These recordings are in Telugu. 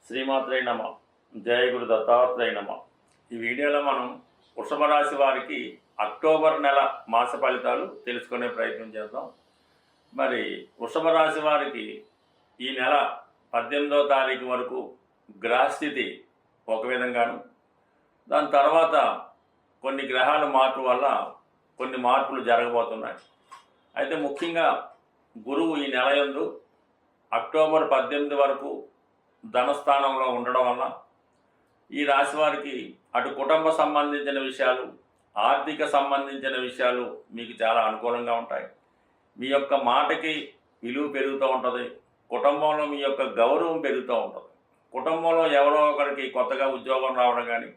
శ్రీమాత్రే నమ. జయ గురు దత్తాత్రేయ నమ. ఈ వీడియోలో మనం వృషభ రాశి వారికి అక్టోబర్ నెల మాస ఫలితాలు తెలుసుకునే ప్రయత్నం చేద్దాం. మరి వృషభ రాశి వారికి ఈ నెల 18వ తారీఖు వరకు గ్రహస్థితి ఒక విధంగాను, దాని తర్వాత కొన్ని గ్రహాల మార్పు వల్ల కొన్ని మార్పులు జరగబోతున్నాయి. అయితే ముఖ్యంగా గురువు ఈ నెల యందు అక్టోబర్ 18 వరకు ధనస్థానంలో ఉండడం వల్ల ఈ రాశి వారికి అటు కుటుంబ సంబంధించిన విషయాలు, ఆర్థిక సంబంధించిన విషయాలు మీకు చాలా అనుకూలంగా ఉంటాయి. మీ యొక్క మాటకి విలువ పెరుగుతూ ఉంటుంది. కుటుంబంలో మీ యొక్క గౌరవం పెరుగుతూ ఉంటుంది. కుటుంబంలో ఎవరో ఒకరికి కొత్తగా ఉద్యోగం రావడం కానీ,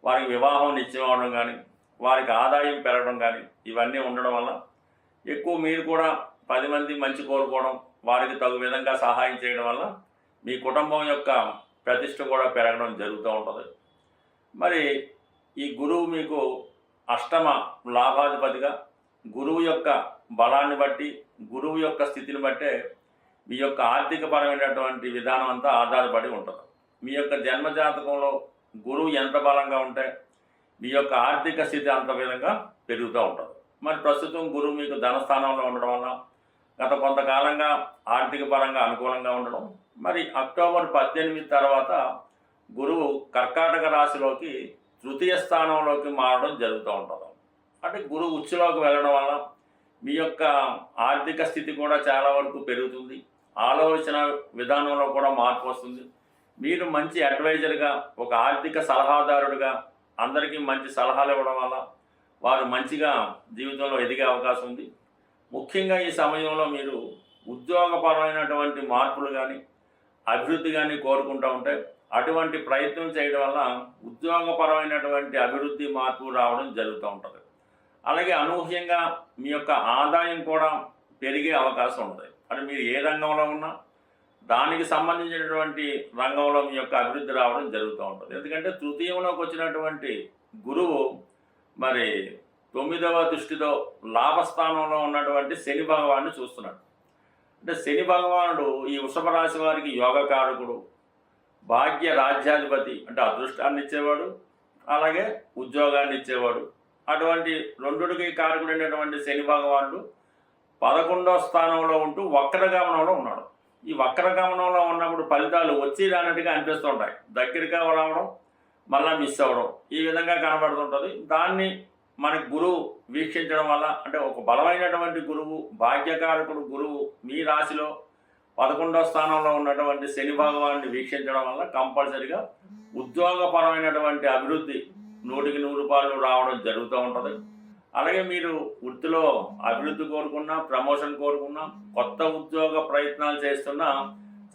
వారికి వివాహం నిశ్చయం అవడం కానీ, వారికి ఆదాయం పెరగడం కానీ ఇవన్నీ ఉండడం వల్ల ఎక్కువ మీరు కూడా 10 మంది మంచి కోరుకోవడం, వారికి తగు విధంగా సహాయం చేయడం వల్ల మీ కుటుంబం యొక్క ప్రతిష్ట కూడా పెరగడం జరుగుతూ ఉంటుంది. మరి ఈ గురువు మీకు అష్టమ లాభాధిపతిగా, గురువు యొక్క బలాన్ని బట్టి, గురువు యొక్క స్థితిని బట్టే మీ యొక్క ఆర్థికపరమైనటువంటి విధానం అంతా ఆధారపడి ఉంటుంది. మీ యొక్క జన్మజాతకంలో గురువు ఎంత బలంగా ఉంటే మీ యొక్క ఆర్థిక స్థితి అంత విధంగా పెరుగుతూ ఉంటుంది. మరి ప్రస్తుతం గురువు మీకు ధనస్థానంలో ఉండడం వల్ల గత కొంతకాలంగా ఆర్థిక పరంగా అనుకూలంగా ఉండడం, మరి అక్టోబర్ 18 తర్వాత గురువు కర్కాటక రాశిలోకి తృతీయ స్థానంలోకి మారడం జరుగుతూ ఉంటుంది. అంటే గురువు ఉచ్చులోకి వెళ్ళడం వల్ల మీ యొక్క ఆర్థిక స్థితి కూడా చాలా వరకు పెరుగుతుంది. ఆలోచన విధానంలో కూడా మార్పు వస్తుంది. మీరు మంచి అడ్వైజర్గా, ఒక ఆర్థిక సలహాదారుడిగా అందరికీ మంచి సలహాలు ఇవ్వడం వల్ల వారు మంచిగా జీవితంలో ఎదిగే అవకాశం ఉంది. ముఖ్యంగా ఈ సమయంలో మీరు ఉద్యోగపరమైనటువంటి మార్పులు కానీ, అభివృద్ధి కానీ కోరుకుంటూ ఉంటే అటువంటి ప్రయత్నం చేయడం వల్ల ఉద్యోగపరమైనటువంటి అభివృద్ధి మార్పు రావడం జరుగుతూ ఉంటుంది. అలాగే అనూహ్యంగా మీ యొక్క ఆదాయం కూడా పెరిగే అవకాశం ఉంటుంది. అంటే మీరు ఏ రంగంలో ఉన్నా దానికి సంబంధించినటువంటి రంగంలో మీ యొక్క అభివృద్ధి రావడం జరుగుతూ ఉంటుంది. ఎందుకంటే తృతీయంలోకి వచ్చినటువంటి గురువు మరి 9వ దృష్టితో లాభస్థానంలో ఉన్నటువంటి శని భగవాన్ని చూస్తున్నాడు. అంటే శని భగవానుడు ఈ వృషభ రాశి వారికి యోగకారకుడు, భాగ్య రాజ్యాధిపతి, అంటే అదృష్టాన్ని ఇచ్చేవాడు, అలాగే ఉద్యోగాన్ని ఇచ్చేవాడు. అటువంటి రెండుకి కారకుడైనటువంటి శని భగవానుడు 11వ స్థానంలో ఉంటూ వక్రగమనంలో ఉన్నాడు. ఈ వక్రగమనంలో ఉన్నప్పుడు ఫలితాలు వచ్చి రానట్టుగా అనిపిస్తుంటాయి. దగ్గరగా రావడం, మళ్ళీ మిస్ అవ్వడం, ఈ విధంగా కనబడుతుంటుంది. దాన్ని మనకి గురువు వీక్షించడం వల్ల, అంటే ఒక బలమైనటువంటి గురువు, భాగ్యకారకుడు గురువు మీ రాశిలో 11వ స్థానంలో ఉన్నటువంటి శని భగవాన్ని వీక్షించడం వల్ల కంపల్సరిగా ఉద్యోగపరమైనటువంటి అభివృద్ధి 100కి 100 రావడం జరుగుతూ ఉంటుంది. అలాగే మీరు వృత్తిలో అభివృద్ధి కోరుకున్నా, ప్రమోషన్ కోరుకున్నా, కొత్త ఉద్యోగ ప్రయత్నాలు చేస్తున్నా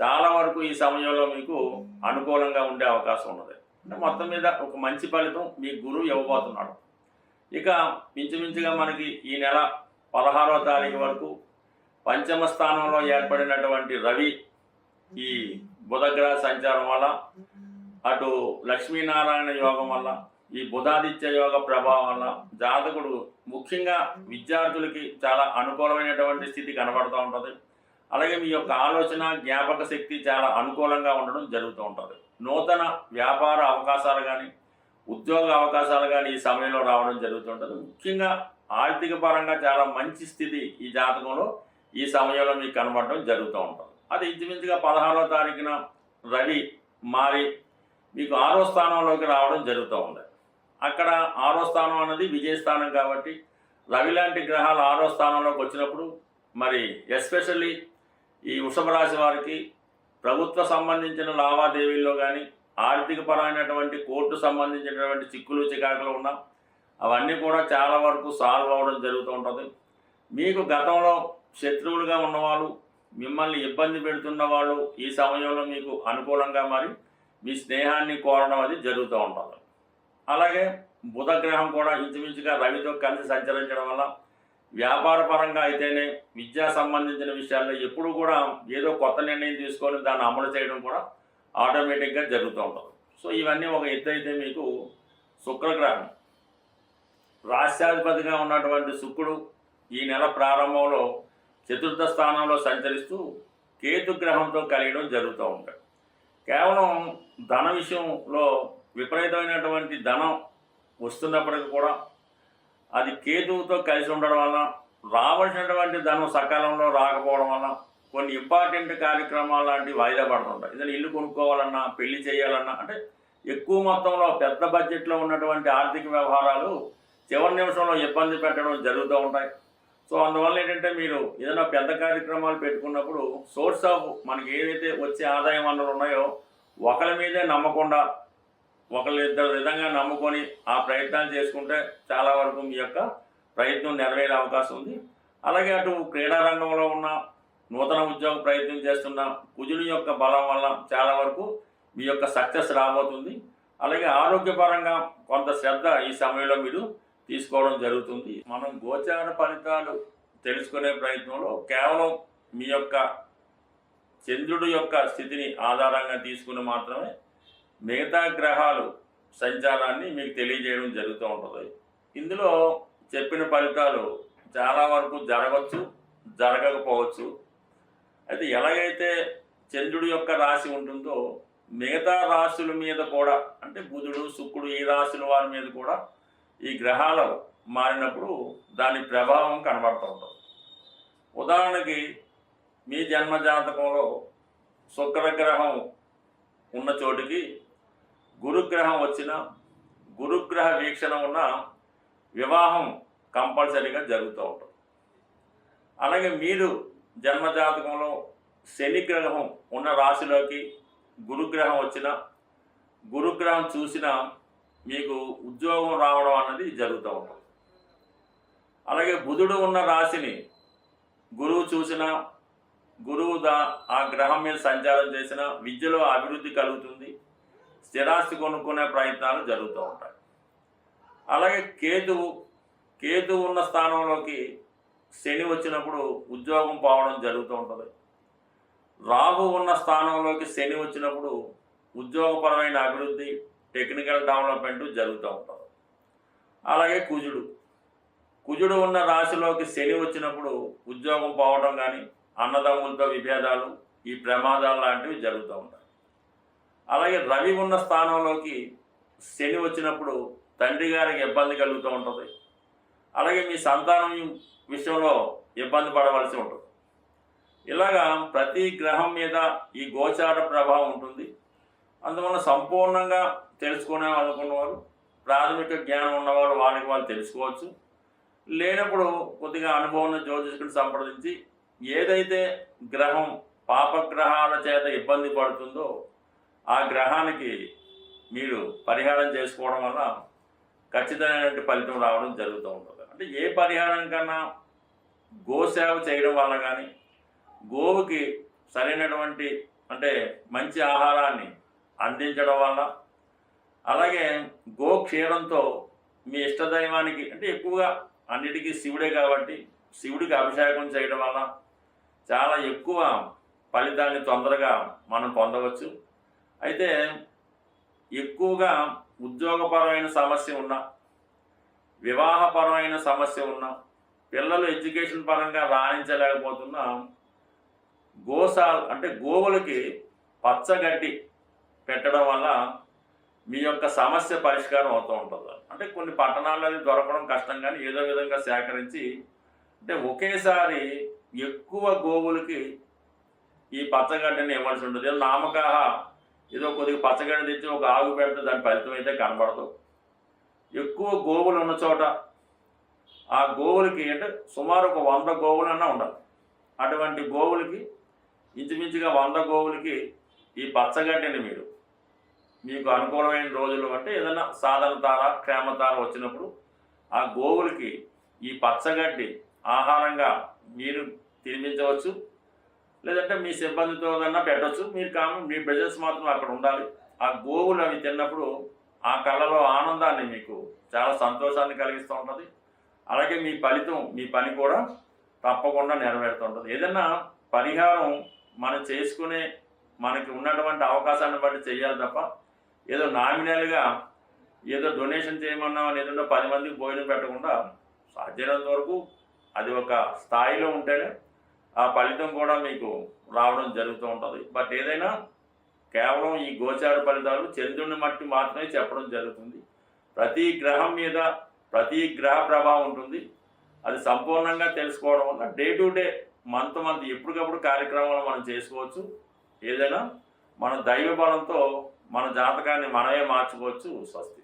చాలా వరకు ఈ సమయంలో మీకు అనుకూలంగా ఉండే అవకాశం ఉన్నది. అంటే మొత్తం మీద ఒక మంచి ఫలితం మీ గురువు ఇవ్వబోతున్నాడు. ఇక ఇంచుమించుగా మనకి ఈ నెల 16వ తారీఖు వరకు పంచమ స్థానంలో ఏర్పడినటువంటి రవి ఈ బుధగ్రహ సంచారం వల్ల, అటు లక్ష్మీనారాయణ యోగం వల్ల, ఈ బుధాదిత్య యోగ ప్రభావం వల్ల జాతకుడు ముఖ్యంగా విద్యార్థులకి చాలా అనుకూలమైనటువంటి స్థితి కనబడుతూ ఉంటుంది. అలాగే మీ యొక్క ఆలోచన, జ్ఞాపక శక్తి చాలా అనుకూలంగా ఉండడం జరుగుతూ ఉంటుంది. నూతన వ్యాపార అవకాశాలు కానీ, ఉద్యోగ అవకాశాలు కానీ ఈ సమయంలో రావడం జరుగుతుంటుంది. ముఖ్యంగా ఆర్థిక పరంగా చాలా మంచి స్థితి ఈ జాతకంలో ఈ సమయంలో మీకు కనబడడం జరుగుతూ ఉంటుంది. అది ఇంచుమించుగా 16వ తారీఖున రవి మారి మీకు 6వ స్థానంలోకి రావడం జరుగుతూ ఉంది. అక్కడ 6వ స్థానం అనేది విజయస్థానం కాబట్టి రవి లాంటి గ్రహాలు 6వ స్థానంలోకి వచ్చినప్పుడు మరి ఎస్పెషల్లీ ఈ వృషభ రాశి వారికి ప్రభుత్వ సంబంధించిన లావాదేవీల్లో కానీ, ఆర్థికపరమైనటువంటి కోర్టు సంబంధించినటువంటి చిక్కులు చికాకులు ఉన్నా అవన్నీ కూడా చాలా వరకు సాల్వ్ అవ్వడం జరుగుతూ ఉంటుంది. మీకు గతంలో శత్రువులుగా ఉన్నవాళ్ళు, మిమ్మల్ని ఇబ్బంది పెడుతున్న వాళ్ళు ఈ సమయంలో మీకు అనుకూలంగా మారి మీ స్నేహాన్ని కోరడం అది జరుగుతూ ఉంటుంది. అలాగే బుధగ్రహం కూడా ఇంచుమించుగా రవితో కలిసి సంచరించడం వల్ల వ్యాపార పరంగా అయితేనే, విద్యా సంబంధించిన విషయాల్లో ఎప్పుడు కూడా ఏదో కొత్త నిర్ణయం తీసుకొని దాన్ని అమలు చేయడం కూడా ఆటోమేటిక్గా జరుగుతూ ఉంటుంది. సో ఇవన్నీ ఒక ఎత్తు అయితే, మీకు శుక్రగ్రహం రాష్ట్రాధిపతిగా ఉన్నటువంటి శుక్రుడు ఈ నెల ప్రారంభంలో 4వ స్థానంలో సంచరిస్తూ కేతు గ్రహంతో కలియడం జరుగుతూ ఉంటాయి. కేవలం ధన విషయంలో విపరీతమైనటువంటి ధనం వస్తున్నప్పటికీ కూడా అది కేతువుతో కలిసి ఉండడం వల్ల రావాల్సినటువంటి ధనం సకాలంలో రాకపోవడం వల్ల కొన్ని ఇంపార్టెంట్ కార్యక్రమాలు లాంటివి వాయిదా పడుతుంటాయి. ఏదైనా ఇల్లు కొనుక్కోవాలన్నా, పెళ్లి చేయాలన్నా, అంటే ఎక్కువ మొత్తంలో పెద్ద బడ్జెట్లో ఉన్నటువంటి ఆర్థిక వ్యవహారాలు చివరి నిమిషంలో ఇబ్బంది పెట్టడం జరుగుతూ ఉంటాయి. సో అందువల్ల ఏంటంటే మీరు ఏదైనా పెద్ద కార్యక్రమాలు పెట్టుకున్నప్పుడు సోర్స్ ఆఫ్ మనకి ఏదైతే వచ్చే ఆదాయ వనరులు ఉన్నాయో ఒకరి మీదే నమ్మకుండా ఒకళ్ళిద్దరు విధంగా నమ్ముకొని ఆ ప్రయత్నాలు చేసుకుంటే చాలా వరకు మీ యొక్క ప్రయత్నం నెరవేరే అవకాశం ఉంది. అలాగే అటు క్రీడా రంగంలో ఉన్న నూతన ఉద్యోగ ప్రయత్నం చేస్తున్న కుజుని యొక్క బలం వల్ల చాలా వరకు మీ యొక్క సక్సెస్ రాబోతుంది. అలాగే ఆరోగ్యపరంగా కొంత శ్రద్ధ ఈ సమయంలో మీరు తీసుకోవడం జరుగుతుంది. మనం గోచార ఫలితాలు తెలుసుకునే ప్రయత్నంలో కేవలం మీ యొక్క చంద్రుడి యొక్క స్థితిని ఆధారంగా తీసుకుని మాత్రమే మిగతా గ్రహాలు సంచారాన్ని మీకు తెలియజేయడం జరుగుతూ ఉంటుంది. ఇందులో చెప్పిన ఫలితాలు చాలా వరకు జరగవచ్చు, జరగకపోవచ్చు. అయితే ఎలాగైతే చంద్రుడి యొక్క రాశి ఉంటుందో మిగతా రాశుల మీద కూడా, అంటే బుధుడు, శుక్రుడు ఈ రాశుల వారి మీద కూడా ఈ గ్రహాలు మారినప్పుడు దాని ప్రభావం కనబడుతూ ఉంటుంది. ఉదాహరణకి మీ జన్మ జాతకంలో శుక్రగ్రహం ఉన్న చోటికి గురుగ్రహం వచ్చిన, గురుగ్రహ వీక్షణ ఉన్న వివాహం కంపల్సరీగా జరుగుతూ ఉంటుంది. అలాగే మీరు జన్మజాతకంలో శని గ్రహం ఉన్న రాశిలోకి గురుగ్రహం వచ్చిన, గురుగ్రహం చూసిన మీకు ఉద్యోగం రావడం అన్నది జరుగుతూ ఉంటుంది. అలాగే బుధుడు ఉన్న రాశిని గురువు చూసిన, గురువు ఆ గ్రహం మీద సంచారం చేసిన విద్యలో అభివృద్ధి కలుగుతుంది, స్థిరాస్తి కొనుక్కునే ప్రయత్నాలు జరుగుతూ ఉంటాయి. అలాగే కేతువు ఉన్న స్థానంలోకి శని వచ్చినప్పుడు ఉద్యోగం పోవడం జరుగుతూ ఉంటుంది. రాహు ఉన్న స్థానంలోకి శని వచ్చినప్పుడు ఉద్యోగపరమైన అభివృద్ధి, టెక్నికల్ డెవలప్మెంట్ జరుగుతూ ఉంటుంది. అలాగే కుజుడు ఉన్న రాశిలోకి శని వచ్చినప్పుడు ఉద్యోగం పోవడం కానీ, అన్నదమ్ములతో విభేదాలు, ఈ ప్రమాదాలు లాంటివి జరుగుతూ ఉంటాయి. అలాగే రవి ఉన్న స్థానంలోకి శని వచ్చినప్పుడు తండ్రి గారికి ఇబ్బంది కలుగుతూ ఉంటుంది. అలాగే మీ సంతానం విషయంలో ఇబ్బంది పడవలసి ఉంటుంది. ఇలాగా ప్రతి గ్రహం మీద ఈ గోచార ప్రభావం ఉంటుంది. అందువల్ల సంపూర్ణంగా తెలుసుకునే అనుకున్నవారు, ప్రాథమిక జ్ఞానం ఉన్నవారు వాళ్ళకి వాళ్ళు తెలుసుకోవచ్చు. లేనప్పుడు కొద్దిగా అనుభవం జ్యోతిష్కుని సంప్రదించి ఏదైతే గ్రహం పాపగ్రహాల చేత ఇబ్బంది పడుతుందో ఆ గ్రహానికి మీరు పరిహారం చేసుకోవడం వల్ల ఖచ్చితమైనటువంటి ఫలితం రావడం జరుగుతూ ఉంటుంది. అంటే ఏ పరిహారం కన్నా గోసేవ చేయడం వల్ల కానీ, గోవుకి సరైనటువంటి అంటే మంచి ఆహారాన్ని అందించడం వల్ల, అలాగే గోక్షీరంతో మీ ఇష్టదైవానికి, అంటే ఎక్కువగా అన్నిటికీ శివుడే కాబట్టి శివుడికి అభిషేకం చేయడం వల్ల చాలా ఎక్కువ ఫలితాన్ని తొందరగా మనం పొందవచ్చు. అయితే ఎక్కువగా ఉద్యోగపరమైన సమస్య ఉన్నా, వివాహపరమైన సమస్య ఉన్నా, పిల్లలు ఎడ్యుకేషన్ పరంగా రాణించలేకపోతున్నా అంటే గోవులకి పచ్చగడ్డి పెట్టడం వల్ల మీ యొక్క సమస్య పరిష్కారం అవుతూ ఉంటుంది. అంటే కొన్ని పట్టణాల్లో దొరకడం కష్టం, కానీ ఏదో విధంగా సేకరించి, అంటే ఒకేసారి ఎక్కువ గోవులకి ఈ పచ్చగడ్డిని ఇవ్వాల్సి ఉంటుంది. ఏదో నామకాహ ఏదో కొద్దిగా పచ్చగడ్డి తెచ్చి ఒక ఆవు పెడితే దాని ఫలితం అయితే కనబడదు. ఎక్కువ గోవులు ఉన్న చోట ఆ గోవులకి, అంటే సుమారు ఒక 100 గోవులన్నా ఉండాలి. అటువంటి గోవులకి ఇంచుమించుగా 100 గోవులకి ఈ పచ్చగడ్డిని మీకు అనుకూలమైన రోజులు, అంటే ఏదైనా సాధన తార, క్షేమతార వచ్చినప్పుడు ఆ గోవులకి ఈ పచ్చగడ్డి ఆహారంగా మీరు తినిపించవచ్చు. లేదంటే మీ సిబ్బందితో కన్నా పెట్టవచ్చు. మీ బిజినెస్ మాత్రం అక్కడ ఉండాలి. ఆ గోవులు అవి తిన్నప్పుడు ఆ కళ్ళలో ఆనందాన్ని, మీకు చాలా సంతోషాన్ని కలిగిస్తూ ఉంటుంది. అలాగే మీ ఫలితం, మీ పని కూడా తప్పకుండా నెరవేరుతుంటుంది. ఏదైనా పరిహారం మనం చేసుకునే మనకి ఉన్నటువంటి అవకాశాన్ని బట్టి చేయాలి తప్ప ఏదో నామినల్గా ఏదో డొనేషన్ చేయమన్నామని ఏదో 10 మందికి భోజనం పెట్టకుండా సాధ్యమైనంత వరకు అది ఒక స్థాయిలో ఉంటేనే ఆ ఫలితం కూడా మీకు రావడం జరుగుతూ ఉంటుంది. బట్ ఏదైనా కేవలం ఈ గోచార ఫలితాలు చంద్రుని మట్టి మాత్రమే చెప్పడం జరుగుతుంది. ప్రతి గ్రహం మీద ప్రతి గ్రహ ప్రభావం ఉంటుంది. అది సంపూర్ణంగా తెలుసుకోవడం వల్ల డే టు డే మంత్ ఎప్పటికప్పుడు కార్యక్రమాలు మనం చేసుకోవచ్చు. ఏదైనా మన దైవ బలంతో మన జాతకాన్ని మనమే మార్చుకోవచ్చు. స్వస్తి.